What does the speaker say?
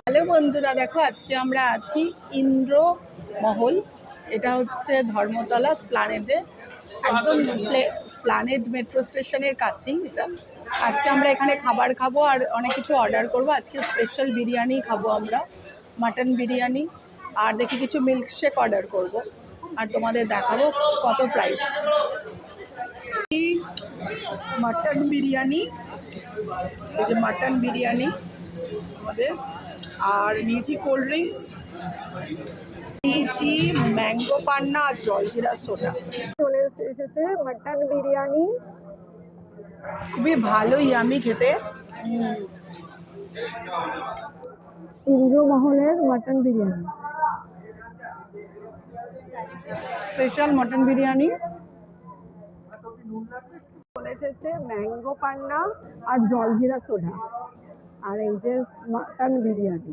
Hello বন্ধুরা, দেখো আজকে আমরা আছি ইন্দ্র মহল। এটা হচ্ছে ধর্মতলা স্প্লানেডে, একদম স্প্লানেড মেট্রো স্টেশনের কাছেই এটা। আজকে আমরা এখানে খাবার খাবো আর অনেক কিছু অর্ডার করব। আজকে স্পেশাল বিরিয়ানি খাবো আমরা, মাটন বিরিয়ানি, আর দেখি কিছু মিল্কশেক অর্ডার করব আর তোমাদের দেখাবো কত প্রাইস। মাটন বিরিয়ানি, এই যে মাটন বিরিয়ানি আমাদের, আর নিয়েছি কোল্ড ড্রিঙ্কস, নিয়েছি ম্যাঙ্গো পান্না আর জলজিরা সোডা। চলে এসেছে মাটন বিরিয়ানি, খুবই ভালো ইয়ামি খেতে। ইন্দ্রমহলের mutton biryani, special mutton biryani. চলে এসেছে ম্যাঙ্গো পান্না আর জলজিরা সোডা, আর এই যে মাটন বিরিয়ানি।